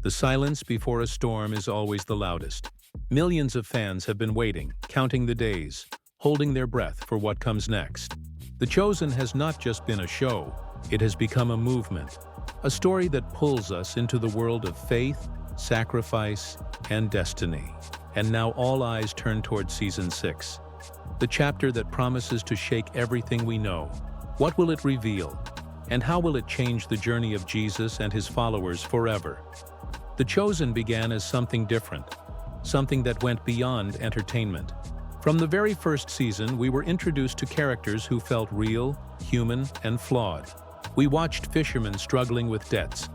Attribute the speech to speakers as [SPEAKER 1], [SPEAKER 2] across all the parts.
[SPEAKER 1] The silence before a storm is always the loudest. Millions of fans have been waiting, counting the days, holding their breath for what comes next. The Chosen has not just been a show, it has become a movement. A story that pulls us into the world of faith, sacrifice, and destiny. And now all eyes turn toward Season 6. The chapter that promises to shake everything we know. What will it reveal? And how will it change the journey of Jesus and his followers forever? The Chosen began as something different, something that went beyond entertainment. From the very first season, we were introduced to characters who felt real, human, and flawed. We watched fishermen struggling with debts,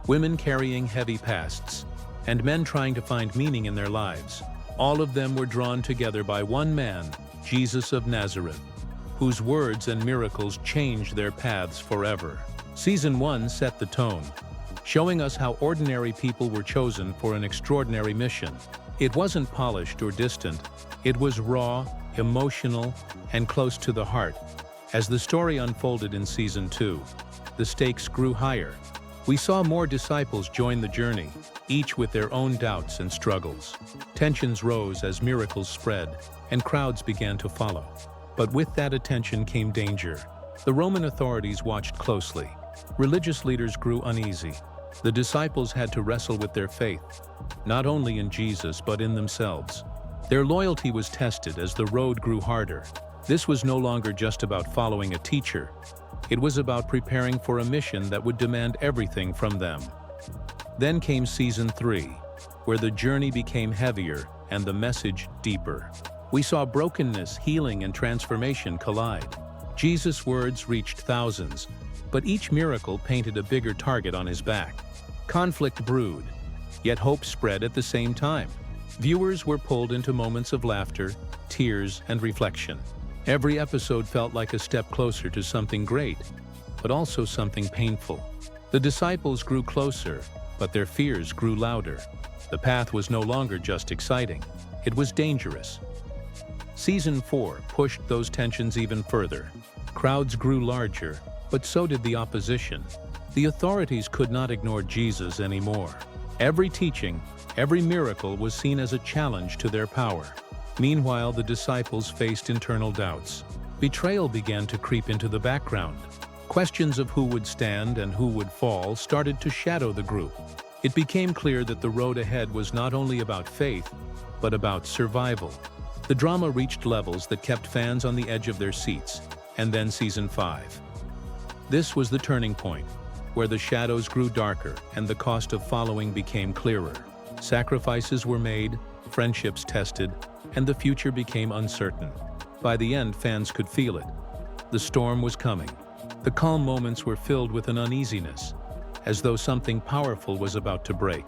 [SPEAKER 1] women carrying heavy pasts, and men trying to find meaning in their lives. All of them were drawn together by one man, Jesus of Nazareth, whose words and miracles changed their paths forever. Season 1 set the tone, showing us how ordinary people were chosen for an extraordinary mission. It wasn't polished or distant. It was raw, emotional, and close to the heart. As the story unfolded in Season 2, the stakes grew higher. We saw more disciples join the journey, each with their own doubts and struggles. Tensions rose as miracles spread, and crowds began to follow. But with that attention came danger. The Roman authorities watched closely. Religious leaders grew uneasy. The disciples had to wrestle with their faith, not only in Jesus but in themselves. Their loyalty was tested as the road grew harder. This was no longer just about following a teacher. It was about preparing for a mission that would demand everything from them. Then came Season 3, where the journey became heavier and the message deeper. We saw brokenness, healing, and transformation collide. Jesus' words reached thousands, but each miracle painted a bigger target on his back. Conflict brewed, yet hope spread at the same time. Viewers were pulled into moments of laughter, tears, and reflection. Every episode felt like a step closer to something great, but also something painful. The disciples grew closer, but their fears grew louder. The path was no longer just exciting, it was dangerous. Season 4 pushed those tensions even further. Crowds grew larger, but so did the opposition. The authorities could not ignore Jesus anymore. Every teaching, every miracle was seen as a challenge to their power. Meanwhile, the disciples faced internal doubts. Betrayal began to creep into the background. Questions of who would stand and who would fall started to shadow the group. It became clear that the road ahead was not only about faith, but about survival. The drama reached levels that kept fans on the edge of their seats. And then Season 5. This was the turning point, where the shadows grew darker and the cost of following became clearer. Sacrifices were made, friendships tested, and the future became uncertain. By the end, fans could feel it. The storm was coming. The calm moments were filled with an uneasiness, as though something powerful was about to break.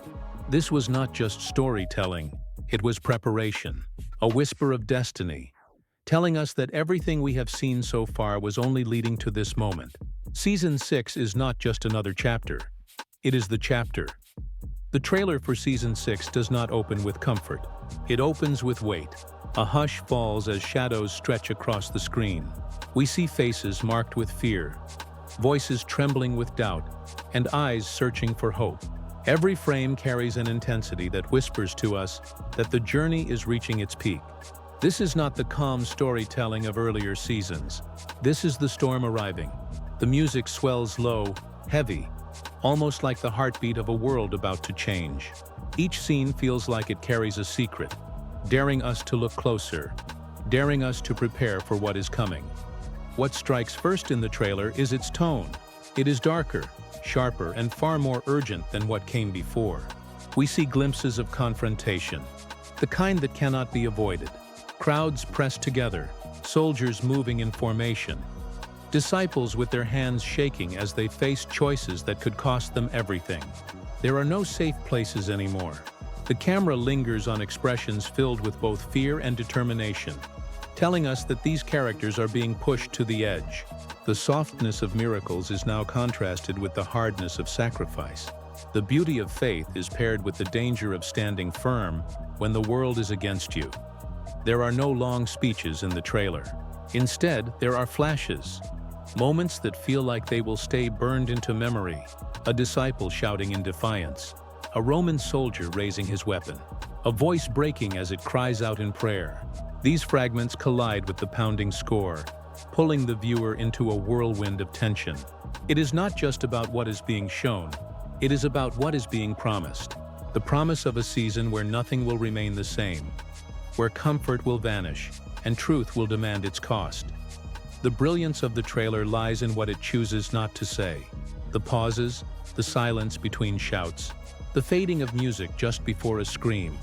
[SPEAKER 1] This was not just storytelling, it was preparation, a whisper of destiny, telling us that everything we have seen so far was only leading to this moment. Season 6 is not just another chapter, it is the chapter. The trailer for Season 6 does not open with comfort. It opens with weight. A hush falls as shadows stretch across the screen. We see faces marked with fear, voices trembling with doubt, and eyes searching for hope. Every frame carries an intensity that whispers to us that the journey is reaching its peak. This is not the calm storytelling of earlier seasons. This is the storm arriving. The music swells low, heavy, almost like the heartbeat of a world about to change. Each scene feels like it carries a secret, daring us to look closer, daring us to prepare for what is coming. What strikes first in the trailer is its tone. It is darker, sharper, and far more urgent than what came before. We see glimpses of confrontation, the kind that cannot be avoided. Crowds pressed together, soldiers moving in formation, disciples with their hands shaking as they face choices that could cost them everything. There are no safe places anymore. The camera lingers on expressions filled with both fear and determination, telling us that these characters are being pushed to the edge. The softness of miracles is now contrasted with the hardness of sacrifice. The beauty of faith is paired with the danger of standing firm when the world is against you. There are no long speeches in the trailer. Instead, there are flashes, moments that feel like they will stay burned into memory. A disciple shouting in defiance, a Roman soldier raising his weapon, a voice breaking as it cries out in prayer. These fragments collide with the pounding score, pulling the viewer into a whirlwind of tension. It is not just about what is being shown, it is about what is being promised. The promise of a season where nothing will remain the same, where comfort will vanish and truth will demand its cost. The brilliance of the trailer lies in what it chooses not to say. The pauses, the silence between shouts, the fading of music just before a scream.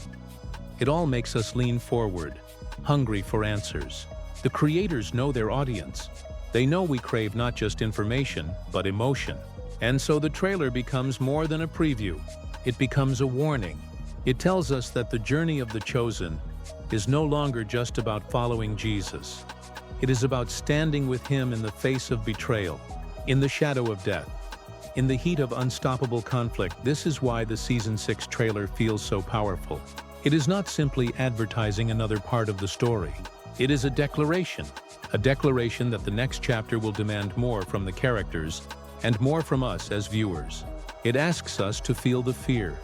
[SPEAKER 1] It all makes us lean forward, hungry for answers. The creators know their audience. They know we crave not just information, but emotion. And so the trailer becomes more than a preview. It becomes a warning. It tells us that the journey of the chosen is no longer just about following Jesus. It is about standing with him in the face of betrayal, in the shadow of death, in the heat of unstoppable conflict. This is why the Season 6 trailer feels so powerful. It is not simply advertising another part of the story. It is a declaration that the next chapter will demand more from the characters and more from us as viewers. It asks us to feel the fear,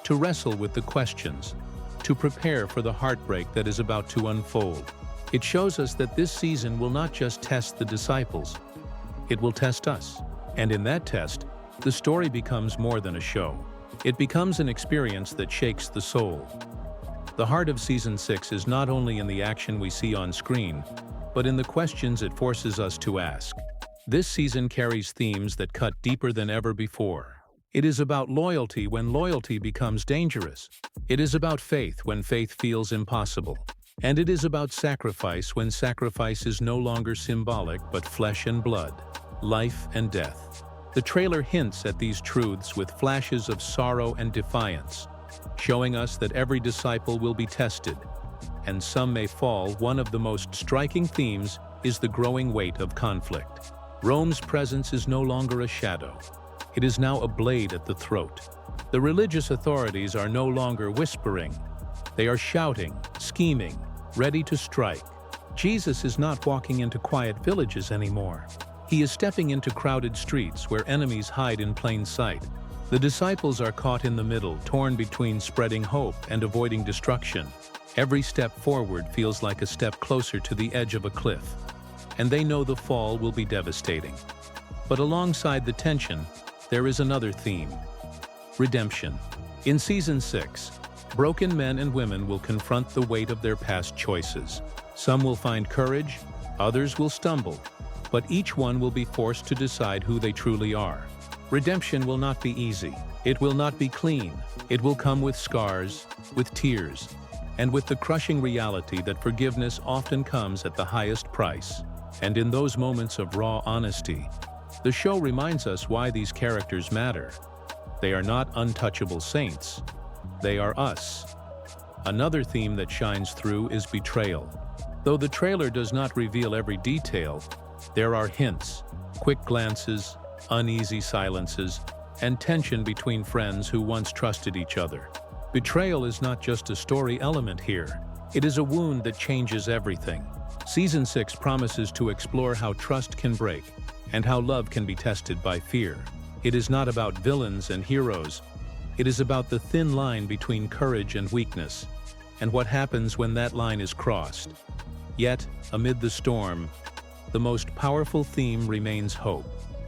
[SPEAKER 1] to wrestle with the questions, to prepare for the heartbreak that is about to unfold. It shows us that this season will not just test the disciples, it will test us. And in that test, the story becomes more than a show. It becomes an experience that shakes the soul. The heart of Season 6 is not only in the action we see on screen, but in the questions it forces us to ask. This season carries themes that cut deeper than ever before. It is about loyalty when loyalty becomes dangerous. It is about faith when faith feels impossible. And it is about sacrifice when sacrifice is no longer symbolic but flesh and blood, life and death. The trailer hints at these truths with flashes of sorrow and defiance, showing us that every disciple will be tested, and some may fall. One of the most striking themes is the growing weight of conflict. Rome's presence is no longer a shadow. It is now a blade at the throat. The religious authorities are no longer whispering. They are shouting, scheming, ready to strike. Jesus is not walking into quiet villages anymore. He is stepping into crowded streets where enemies hide in plain sight. The disciples are caught in the middle, torn between spreading hope and avoiding destruction. Every step forward feels like a step closer to the edge of a cliff, and they know the fall will be devastating. But alongside the tension, there is another theme: redemption. In Season 6, broken men and women will confront the weight of their past choices. Some will find courage, others will stumble, but each one will be forced to decide who they truly are. Redemption will not be easy. It will not be clean. It will come with scars, with tears, and with the crushing reality that forgiveness often comes at the highest price. And in those moments of raw honesty, the show reminds us why these characters matter. They are not untouchable saints. They are us. Another theme that shines through is betrayal. Though the trailer does not reveal every detail, there are hints, quick glances, uneasy silences, and tension between friends who once trusted each other. Betrayal is not just a story element here. It is a wound that changes everything. Season 6 promises to explore how trust can break and how love can be tested by fear. It is not about villains and heroes. It is about the thin line between courage and weakness, and what happens when that line is crossed. Yet, amid the storm, the most powerful theme remains hope.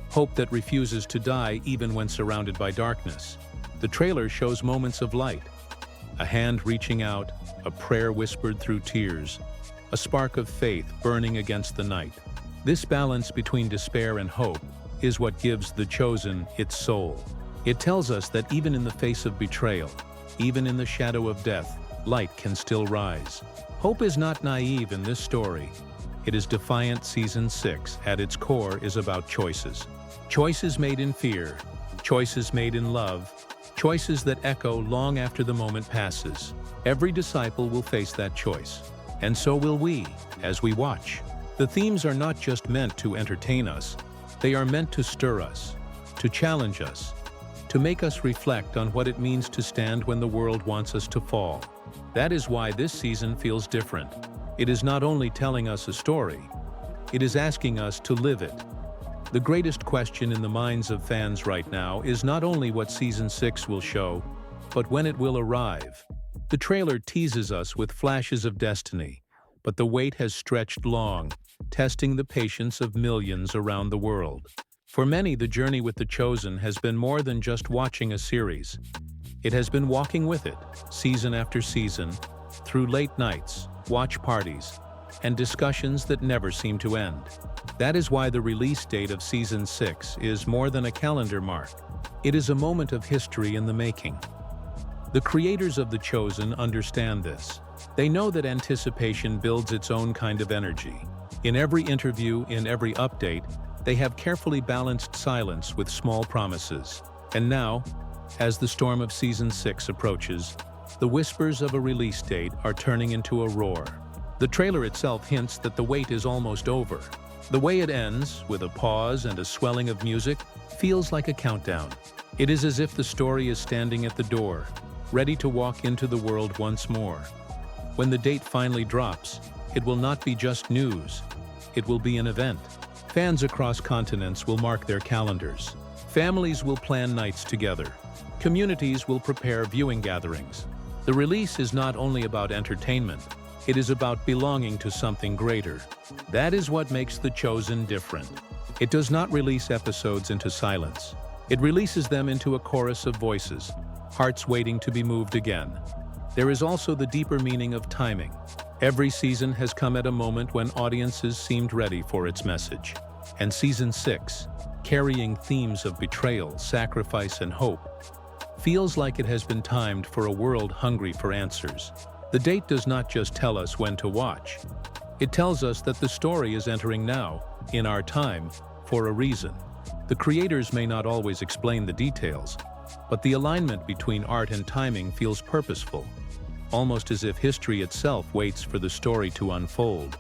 [SPEAKER 1] Hope that refuses to die even when surrounded by darkness. The trailer shows moments of light. A hand reaching out, a prayer whispered through tears, a spark of faith burning against the night. This balance between despair and hope is what gives The Chosen its soul. It tells us that even in the face of betrayal, even in the shadow of death, light can still rise. Hope is not naive in this story. It is defiant. Season 6, at its core, is about choices. Choices made in fear, choices made in love, choices that echo long after the moment passes. Every disciple will face that choice, and so will we, as we watch. The themes are not just meant to entertain us, they are meant to stir us, to challenge us, to make us reflect on what it means to stand when the world wants us to fall. That is why this season feels different. It is not only telling us a story, it is asking us to live it. The greatest question in the minds of fans right now is not only what Season 6 will show, but when it will arrive. The trailer teases us with flashes of destiny, but the wait has stretched long, testing the patience of millions around the world. For many, the journey with The Chosen has been more than just watching a series. It has been walking with it, season after season, through late nights, watch parties, and discussions that never seem to end. That is why the release date of Season 6 is more than a calendar mark. It is a moment of history in the making. The creators of The Chosen understand this. They know that anticipation builds its own kind of energy. In every interview, in every update, they have carefully balanced silence with small promises. And now, as the storm of Season 6 approaches, the whispers of a release date are turning into a roar. The trailer itself hints that the wait is almost over. The way it ends, with a pause and a swelling of music, feels like a countdown. It is as if the story is standing at the door, ready to walk into the world once more. When the date finally drops, it will not be just news. It will be an event. Fans across continents will mark their calendars. Families will plan nights together. Communities will prepare viewing gatherings. The release is not only about entertainment, it is about belonging to something greater. That is what makes The Chosen different. It does not release episodes into silence. It releases them into a chorus of voices, hearts waiting to be moved again. There is also the deeper meaning of timing. Every season has come at a moment when audiences seemed ready for its message. And Season 6, carrying themes of betrayal, sacrifice, and hope, feels like it has been timed for a world hungry for answers. The date does not just tell us when to watch. It tells us that the story is entering now, in our time, for a reason. The creators may not always explain the details, but the alignment between art and timing feels purposeful, almost as if history itself waits for the story to unfold.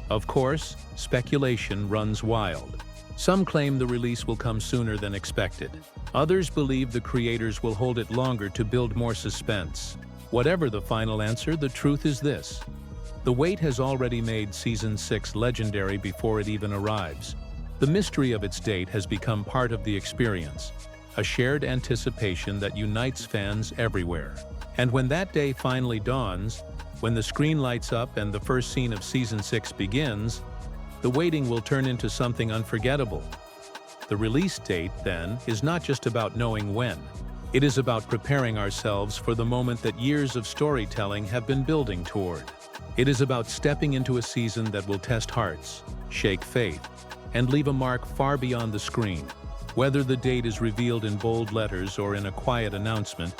[SPEAKER 1] Of course, speculation runs wild. Some claim the release will come sooner than expected. Others believe the creators will hold it longer to build more suspense. Whatever the final answer, the truth is this. The wait has already made Season 6 legendary before it even arrives. The mystery of its date has become part of the experience, a shared anticipation that unites fans everywhere. And when that day finally dawns, when the screen lights up and the first scene of Season 6 begins, the waiting will turn into something unforgettable. The release date, then, is not just about knowing when. It is about preparing ourselves for the moment that years of storytelling have been building toward. It is about stepping into a season that will test hearts, shake faith, and leave a mark far beyond the screen. Whether the date is revealed in bold letters or in a quiet announcement,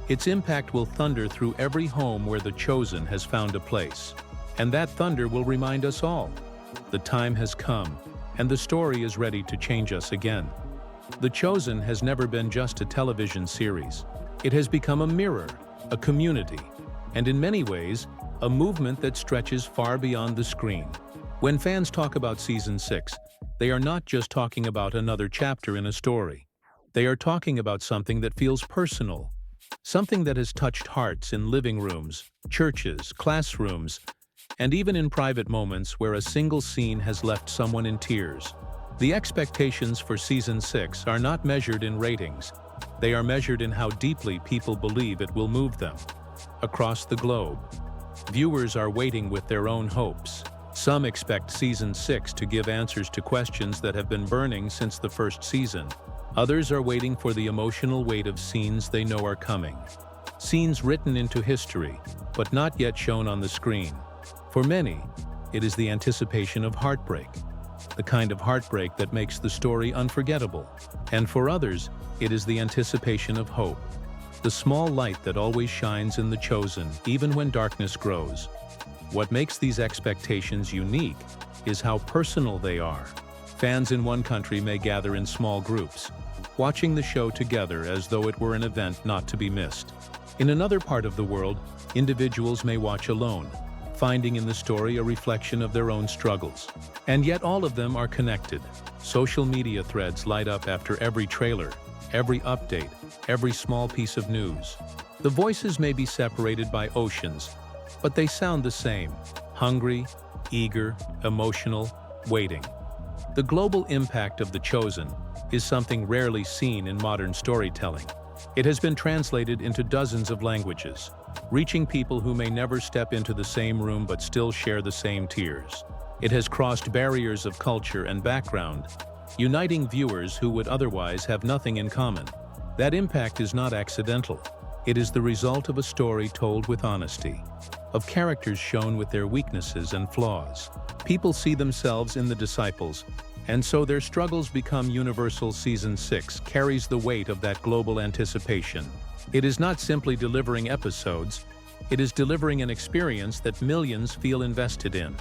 [SPEAKER 1] its impact will thunder through every home where The Chosen has found a place. And that thunder will remind us all. The time has come, and the story is ready to change us again. The Chosen has never been just a television series. It has become a mirror, a community, and in many ways, a movement that stretches far beyond the screen. When fans talk about Season 6, they are not just talking about another chapter in a story. They are talking about something that feels personal, something that has touched hearts in living rooms, churches, classrooms, and even in private moments where a single scene has left someone in tears. The expectations for Season 6 are not measured in ratings. They are measured in how deeply people believe it will move them. Across the globe, viewers are waiting with their own hopes. Some expect Season 6 to give answers to questions that have been burning since the first season. Others are waiting for the emotional weight of scenes they know are coming. Scenes written into history, but not yet shown on the screen. For many, it is the anticipation of heartbreak, the kind of heartbreak that makes the story unforgettable. And for others, it is the anticipation of hope, the small light that always shines in The Chosen, even when darkness grows. What makes these expectations unique is how personal they are. Fans in one country may gather in small groups, watching the show together as though it were an event not to be missed. In another part of the world, individuals may watch alone, finding in the story a reflection of their own struggles. And yet all of them are connected. Social media threads light up after every trailer, every update, every small piece of news. The voices may be separated by oceans, but they sound the same: hungry, eager, emotional, waiting. The global impact of The Chosen is something rarely seen in modern storytelling. It has been translated into dozens of languages, reaching people who may never step into the same room but still share the same tears. It has crossed barriers of culture and background, uniting viewers who would otherwise have nothing in common. That impact is not accidental. It is the result of a story told with honesty, of characters shown with their weaknesses and flaws. People see themselves in the disciples, and so their struggles become universal. Season 6 carries the weight of that global anticipation. It is not simply delivering episodes, it is delivering an experience that millions feel invested in.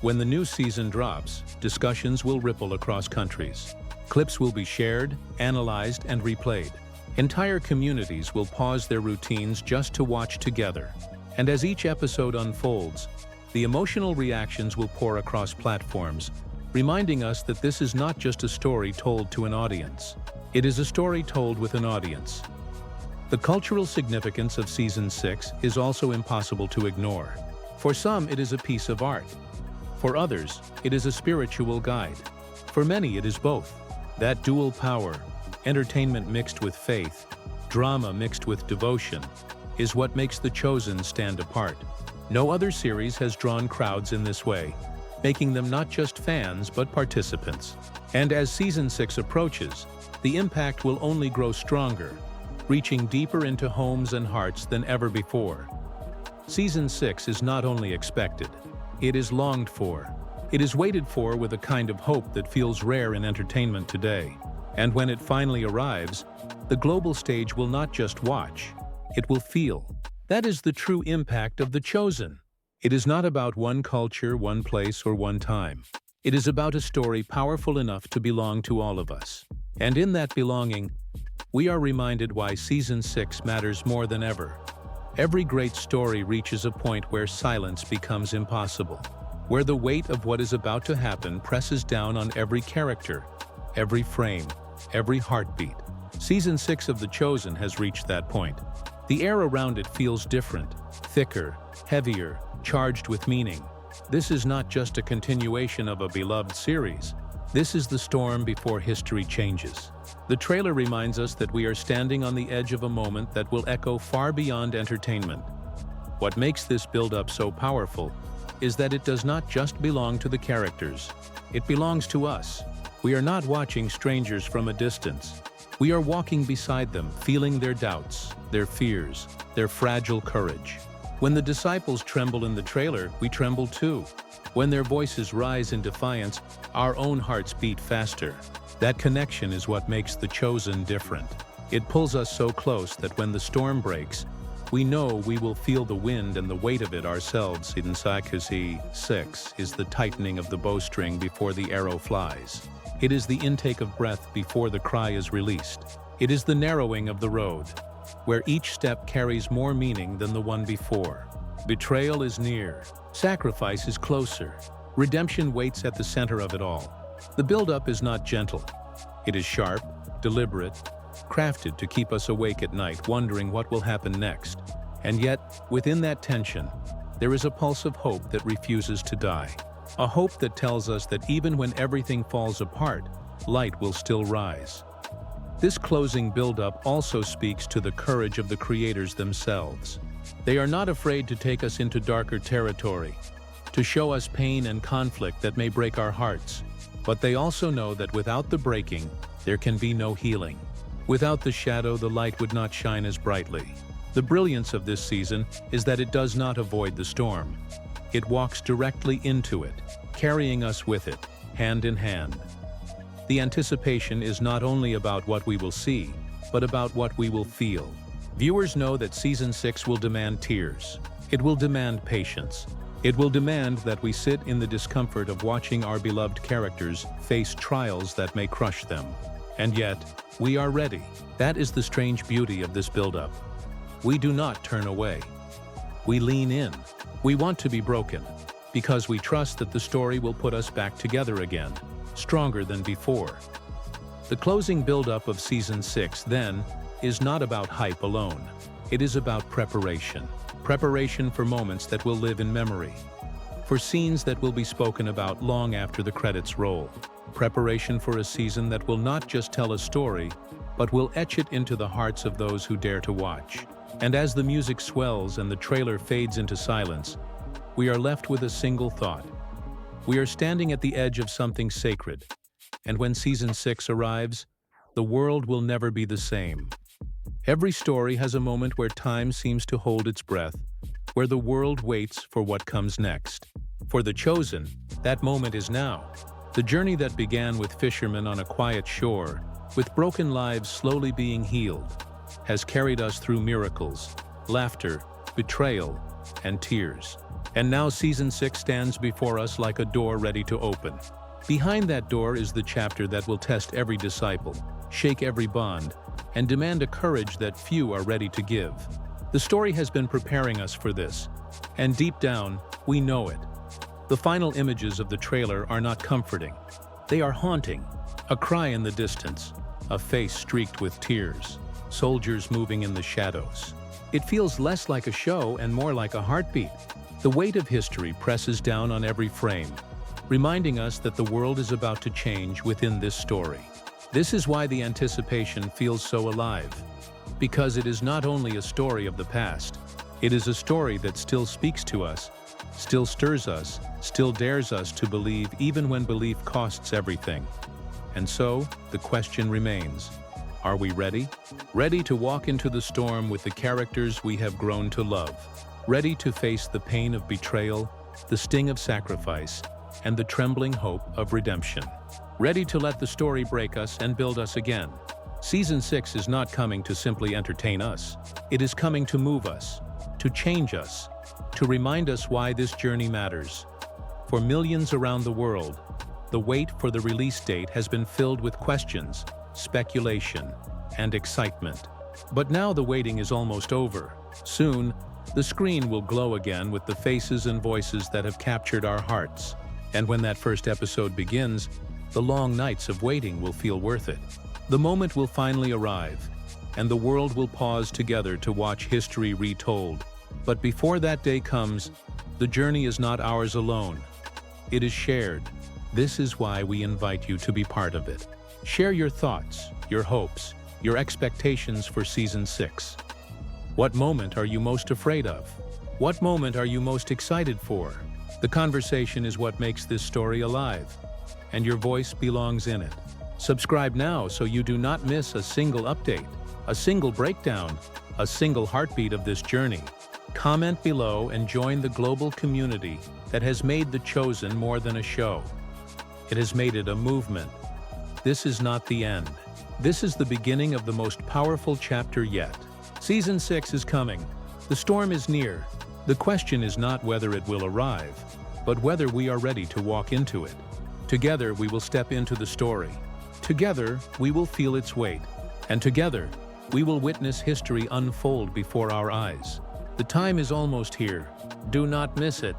[SPEAKER 1] When the new season drops, discussions will ripple across countries. Clips will be shared, analyzed, and replayed. Entire communities will pause their routines just to watch together. And as each episode unfolds, the emotional reactions will pour across platforms, reminding us that this is not just a story told to an audience. It is a story told with an audience. The cultural significance of Season 6 is also impossible to ignore. For some, it is a piece of art. For others, it is a spiritual guide. For many, it is both. That dual power, entertainment mixed with faith, drama mixed with devotion, is what makes The Chosen stand apart. No other series has drawn crowds in this way, making them not just fans but participants. And as Season 6 approaches, the impact will only grow stronger, reaching deeper into homes and hearts than ever before. Season 6 is not only expected, it is longed for. It is waited for with a kind of hope that feels rare in entertainment today. And when it finally arrives, the global stage will not just watch, it will feel. That is the true impact of The Chosen. It is not about one culture, one place, or one time. It is about a story powerful enough to belong to all of us. And in that belonging, we are reminded why Season 6 matters more than ever. Every great story reaches a point where silence becomes impossible, where the weight of what is about to happen presses down on every character, every frame, every heartbeat. Season 6 of The Chosen has reached that point. The air around it feels different, thicker, heavier, charged with meaning. This is not just a continuation of a beloved series. This is the storm before history changes. The trailer reminds us that we are standing on the edge of a moment that will echo far beyond entertainment. What makes this build-up so powerful is that it does not just belong to the characters. It belongs to us. We are not watching strangers from a distance. We are walking beside them, feeling their doubts, their fears, their fragile courage. When the disciples tremble in the trailer, we tremble too. When their voices rise in defiance, our own hearts beat faster. That connection is what makes The Chosen different. It pulls us so close that when the storm breaks, we know we will feel the wind and the weight of it ourselves. Season 6 is the tightening of the bowstring before the arrow flies. It is the intake of breath before the cry is released. It is the narrowing of the road, where each step carries more meaning than the one before. Betrayal is near. Sacrifice is closer. Redemption waits at the center of it all. The build-up is not gentle. It is sharp, deliberate, crafted to keep us awake at night, wondering what will happen next. And yet, within that tension, there is a pulse of hope that refuses to die. A hope that tells us that even when everything falls apart, light will still rise. This closing build-up also speaks to the courage of the creators themselves. They are not afraid to take us into darker territory, to show us pain and conflict that may break our hearts. But they also know that without the breaking, there can be no healing. Without the shadow, the light would not shine as brightly. The brilliance of this season is that it does not avoid the storm. It walks directly into it, carrying us with it, hand in hand. The anticipation is not only about what we will see, but about what we will feel. Viewers know that Season 6 will demand tears. It will demand patience. It will demand that we sit in the discomfort of watching our beloved characters face trials that may crush them. And yet, we are ready. That is the strange beauty of this build-up. We do not turn away. We lean in. We want to be broken, because we trust that the story will put us back together again, stronger than before. The closing build-up of Season 6, then, is not about hype alone. It is about preparation. Preparation for moments that will live in memory. For scenes that will be spoken about long after the credits roll. Preparation for a season that will not just tell a story, but will etch it into the hearts of those who dare to watch. And as the music swells and the trailer fades into silence, we are left with a single thought. We are standing at the edge of something sacred, and when Season 6 arrives, the world will never be the same. Every story has a moment where time seems to hold its breath, where the world waits for what comes next. For The Chosen, that moment is now. The journey that began with fishermen on a quiet shore, with broken lives slowly being healed, has carried us through miracles, laughter, betrayal, and tears. And now Season 6 stands before us like a door ready to open. Behind that door is the chapter that will test every disciple, shake every bond, and demand a courage that few are ready to give. The story has been preparing us for this, and deep down, we know it. The final images of the trailer are not comforting. They are haunting. A cry in the distance, a face streaked with tears, soldiers moving in the shadows. It feels less like a show and more like a heartbeat. The weight of history presses down on every frame, reminding us that the world is about to change within this story. This is why the anticipation feels so alive, because it is not only a story of the past, it is a story that still speaks to us, still stirs us, still dares us to believe even when belief costs everything. And so, the question remains, are we ready? Ready to walk into the storm with the characters we have grown to love, ready to face the pain of betrayal, the sting of sacrifice, and the trembling hope of redemption. Ready to let the story break us and build us again. Season 6 is not coming to simply entertain us. It is coming to move us, to change us, to remind us why this journey matters. For millions around the world, the wait for the release date has been filled with questions, speculation, and excitement. But now the waiting is almost over. Soon, the screen will glow again with the faces and voices that have captured our hearts. And when that first episode begins, the long nights of waiting will feel worth it. The moment will finally arrive, and the world will pause together to watch history retold. But before that day comes, the journey is not ours alone. It is shared. This is why we invite you to be part of it. Share your thoughts, your hopes, your expectations for Season 6. What moment are you most afraid of? What moment are you most excited for? The conversation is what makes this story alive, and your voice belongs in it. Subscribe now so you do not miss a single update, a single breakdown, a single heartbeat of this journey. Comment below and join the global community that has made The Chosen more than a show. It has made it a movement. This is not the end. This is the beginning of the most powerful chapter yet. Season 6 is coming. The storm is near. The question is not whether it will arrive, but whether we are ready to walk into it. Together we will step into the story. Together we will feel its weight. And together we will witness history unfold before our eyes. The time is almost here. Do not miss it.